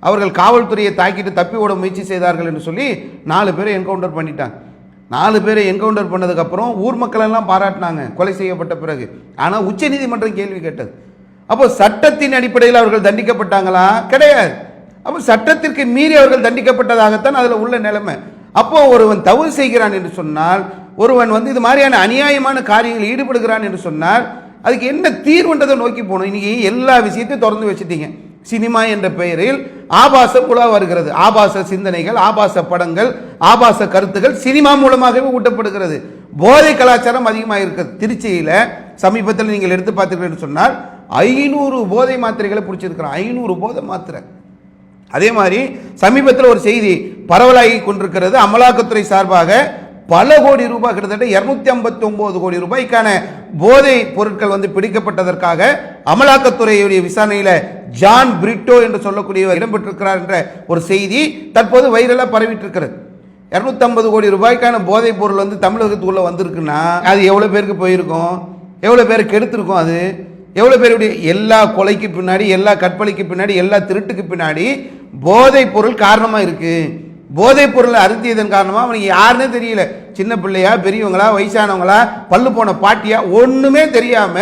அவர்கள் காவல்துறையை தாக்கிட்டு தப்பி ஓட முயற்சி செய்தார்கள் என்று சொல்லி 4 பேரை என்கவுண்டர் பண்ணிட்டாங்க. 4 பேரை என்கவுண்டர் பண்ணதுக்கப்புறம் ஊர் மக்கள் எல்லாம் பாராட்டினாங்க கொலை செய்யப்பட்ட பிறகு. ஆனால் உச்சநீதிமன்றம் கேள்வி கேட்டது. அப்போ சட்டத்தின் அடிப்படையில் அவர்கள் தண்டிக்கப்பட்டாங்களா? கிடையாது. அப்போ சட்டத்திற்கு மீறி அவர்கள் தண்டிக்கப்பட்டதாகத்தான் அதில் உள்ள நிலைமை. அப்போ ஒருவன் தவறு செய்கிறான் என்று சொன்னால், ஒருவன் இது மாதிரியான அநியாயமான காரியங்களில் ஈடுபடுகிறான் என்று சொன்னால் அதுக்கு என்ன தீர்வுன்றதை நோக்கி போகணும். இன்னைக்கு எல்லா விஷயத்தையும் திறந்து வச்சுட்டீங்க. சினிமா என்ற பெயரில் ஆபாச புலா வருகிறது, ஆபாச சிந்தனைகள், ஆபாச படங்கள், ஆபாச கருத்துக்கள் சினிமா மூலமாகவே ஊட்டப்படுகிறது. போதை கலாச்சாரம் அதிகமாக இருக்கிறது. திருச்சியில் சமீபத்தில் நீங்கள் எடுத்து பார்த்தீர்கள் சொன்னால் 500 போதை மாத்திரைகளை பிடிச்சிருக்கிறான். 500 போதை மாத்திரை. அதே மாதிரி சமீபத்தில் ஒரு செய்தி பரவலாகி கொண்டிருக்கிறது. அமலாக்கத்துறை சார்பாக பல கோடி ரூபாய், கிட்டத்தட்ட 259 கோடி ரூபாய்க்கான போதை பொருட்கள் பிடிக்கப்பட்டதற்காக அமலாக்கத்துறையுடைய விசாரணையில் ஜான் பிரிட்டோ என்று சொல்லக்கூடிய இடம்பெற்றிருக்கிறார் என்ற ஒரு செய்தி தற்போது வைரலாக பரவிட்டு இருக்கிறது. 250 கோடி ரூபாய்க்கான போதைப் பொருள் தமிழகத்துக்குள்ள வந்திருக்குன்னா அது எவ்வளவு பேருக்கு போயிருக்கும், எவ்வளவு பேருக்கு கெடுத்திருக்கும், அது எவ்வளவு பேருடைய எல்லா கொலைக்கு பின்னாடி, எல்லா கற்பழிக்கு பின்னாடி, எல்லா திருட்டுக்கு பின்னாடி போதைப் பொருள் காரணமா இருக்கு. போதைப் பொருளை அருந்தியதன் காரணமா அவனுக்கு யாருன்னே தெரியல. சின்ன பிள்ளையா, பெரியவங்களா, வயசானவங்களா, பல்லு போன பாட்டியா, ஒண்ணுமே தெரியாம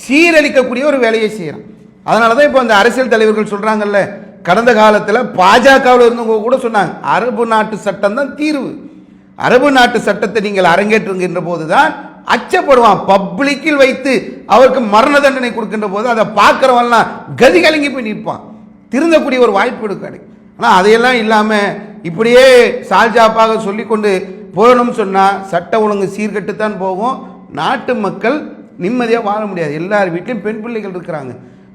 சீரழிக்கக்கூடிய ஒரு வேலையை செய்யறான். அதனாலதான் இப்போ அந்த அரசியல் தலைவர்கள் சொல்றாங்கல்ல, கடந்த காலத்தில் பாஜகவில் இருந்தவங்க கூட சொன்னாங்க அரபு நாட்டு சட்டம் தான் தீர்வு. அரபு நாட்டு சட்டத்தை நீங்கள் அரங்கேற்றுகின்ற போதுதான் அச்சப்படுவான். பப்ளிக்கில் வைத்து அவருக்கு மரண தண்டனை கொடுக்கின்ற போது அதை பார்க்கிறவன்லாம் கதி கலங்கி போய் நிற்பான். திருந்தக்கூடிய ஒரு வாய்ப்பு கிடைக்கும். ஆனால் அதையெல்லாம் இல்லாமல் இப்படியே சால்ஜாப்பாக சொல்லி கொண்டு போகணும்னு சொன்னால் சட்ட ஒழுங்கு சீர்கட்டுத்தான் போகும். நாட்டு மக்கள் நிம்மதியாக வாழ முடியாது. எல்லார் வீட்டிலும் பெண் பிள்ளைகள் இருக்கிறாங்க.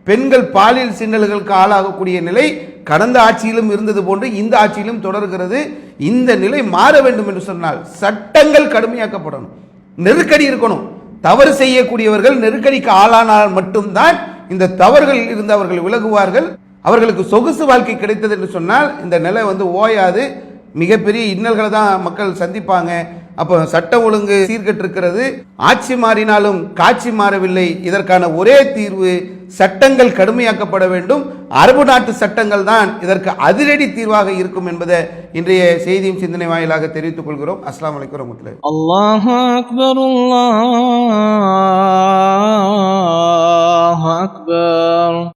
பெண்கள் பாலியல் சின்னல்களுக்கு ஆளாகக்கூடிய நிலை கடந்த ஆட்சியிலும் இருந்தது போன்று இந்த ஆட்சியிலும் தொடர்கிறது. இந்த நிலை மாற வேண்டும் என்று சொன்னால் சட்டங்கள் கடுமையாக்கப்படணும், நெருக்கடி இருக்கணும். தவறு செய்யக்கூடியவர்கள் நெருக்கடிக்கு ஆளானால் மட்டும்தான் இந்த தவறுகளில் இருந்து அவர்கள் விலகுவார்கள். அவர்களுக்கு சொகுசு வாழ்க்கை கிடைத்தது என்று சொன்னால் இந்த நிலை ஓயாது. மிகப்பெரிய இன்னல்களை தான் மக்கள் சந்திப்பாங்க. அப்போ சட்டம் ஒழுங்கு சீர்கெட்டிருக்கிறது. ஆட்சி மாறினாலும் காட்சி மாறவில்லை. இதற்கான ஒரே தீர்வு சட்டங்கள் கடுமையாக்கப்பட வேண்டும். அரபு நாட்டு சட்டங்கள் தான் இதற்கு அதிரடி தீர்வாக இருக்கும் என்பதை இன்றைய செய்தியும் சிந்தனை வாயிலாக தெரிவித்துக் கொள்கிறோம். அஸ்ஸலாமு அலைக்கும் வரஹ்மத்துல்லாஹி. அல்லாஹு அக்பர், அல்லாஹு அக்பர்.